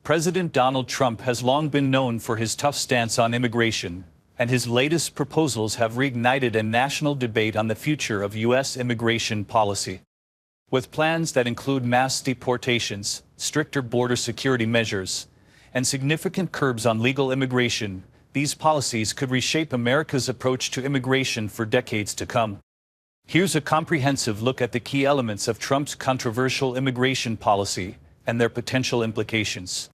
President Donald Trump has long been known for his tough stance on immigration, and his latest proposals have reignited a national debate on the future of U.S. immigration policy. With plans that include mass deportations, stricter border security measures, and significant curbs on legal immigration, these policies could reshape America's approach to immigration for decades to come. Here's a comprehensive look at the key elements of Trump's controversial immigration policy and their potential implications.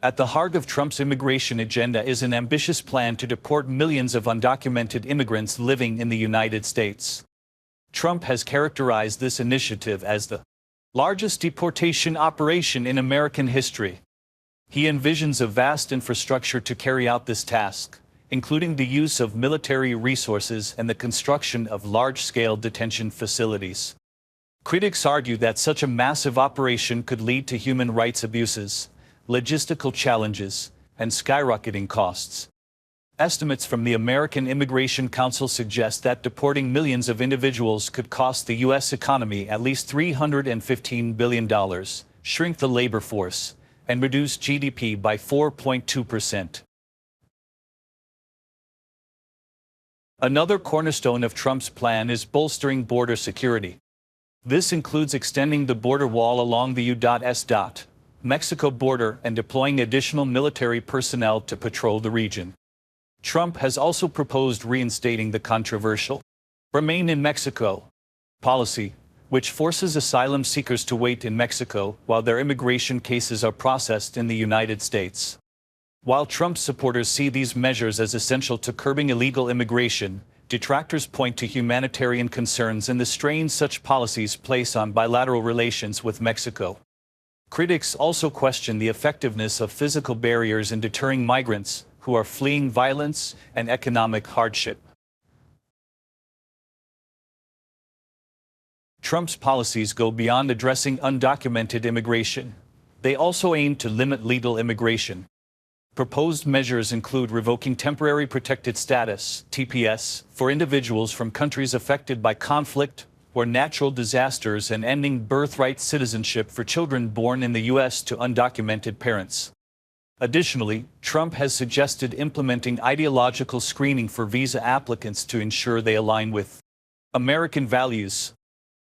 At the heart of Trump's immigration agenda is an ambitious plan to deport millions of undocumented immigrants living in the United States. Trump has characterized this initiative as the largest deportation operation in American history. He envisions a vast infrastructure to carry out this task, including the use of military resources and the construction of large-scale detention facilities. Critics argue that such a massive operation could lead to human rights abuses, logistical challenges, and skyrocketing costs. Estimates from the American Immigration Council suggest that deporting millions of individuals could cost the U.S. economy at least $315 billion, shrink the labor force, and reduce GDP by 4.2%. Another cornerstone of Trump's plan is bolstering border security. This includes extending the border wall along the U.S. Mexico border and deploying additional military personnel to patrol the region. Trump has also proposed reinstating the controversial Remain in Mexico policy, which forces asylum seekers to wait in Mexico while their immigration cases are processed in the United States. While Trump's supporters see these measures as essential to curbing illegal immigration, detractors point to humanitarian concerns and the strain such policies place on bilateral relations with Mexico. Critics also question the effectiveness of physical barriers in deterring migrants who are fleeing violence and economic hardship. Trump's policies go beyond addressing undocumented immigration. They also aim to limit legal immigration. Proposed measures include revoking temporary protected status (TPS) for individuals from countries affected by conflict or natural disasters and ending birthright citizenship for children born in the U.S. to undocumented parents. Additionally, Trump has suggested implementing ideological screening for visa applicants to ensure they align with American values.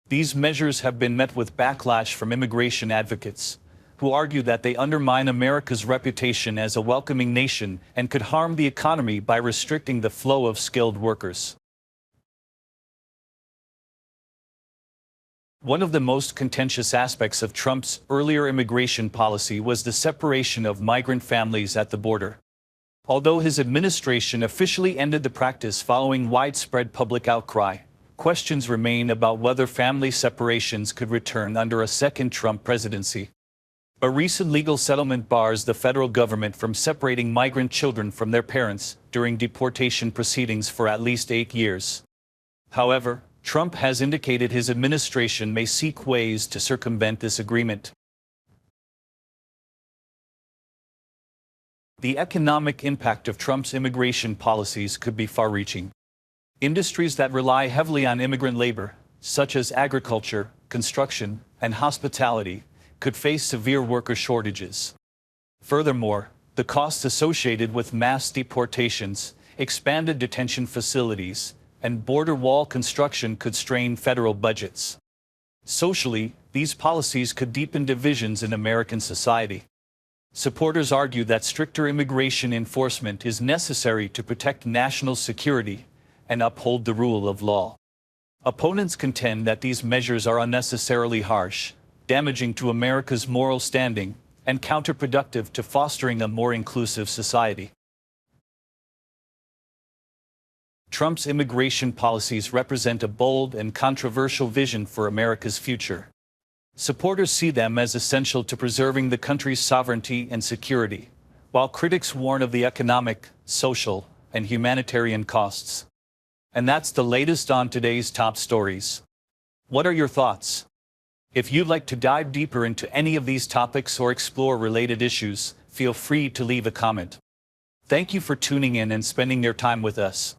These measures have been met with backlash from immigration advocates, who argue that they undermine America's reputation as a welcoming nation and could harm the economy by restricting the flow of skilled workers. One of the most contentious aspects of Trump's earlier immigration policy was the separation of migrant families at the border. Although his administration officially ended the practice following widespread public outcry, questions remain about whether family separations could return under a second Trump presidency. A recent legal settlement bars the federal government from separating migrant children from their parents during deportation proceedings for at least 8 years. However, Trump has indicated his administration may seek ways to circumvent this agreement. The economic impact of Trump's immigration policies could be far-reaching. Industries that rely heavily on immigrant labor, such as agriculture, construction, and hospitality, could face severe worker shortages. Furthermore, the costs associated with mass deportations, expanded detention facilities, and border wall construction could strain federal budgets. Socially, these policies could deepen divisions in American society. Supporters argue that stricter immigration enforcement is necessary to protect national security and uphold the rule of law. Opponents contend that these measures are unnecessarily harsh, damaging to America's moral standing, and counterproductive to fostering a more inclusive society. Trump's immigration policies represent a bold and controversial vision for America's future. Supporters see them as essential to preserving the country's sovereignty and security, while critics warn of the economic, social, and humanitarian costs. And that's the latest on today's top stories. What are your thoughts? If you'd like to dive deeper into any of these topics or explore related issues, feel free to leave a comment. Thank you for tuning in and spending your time with us.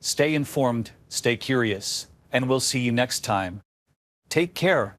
Stay informed, stay curious, and we'll see you next time. Take care.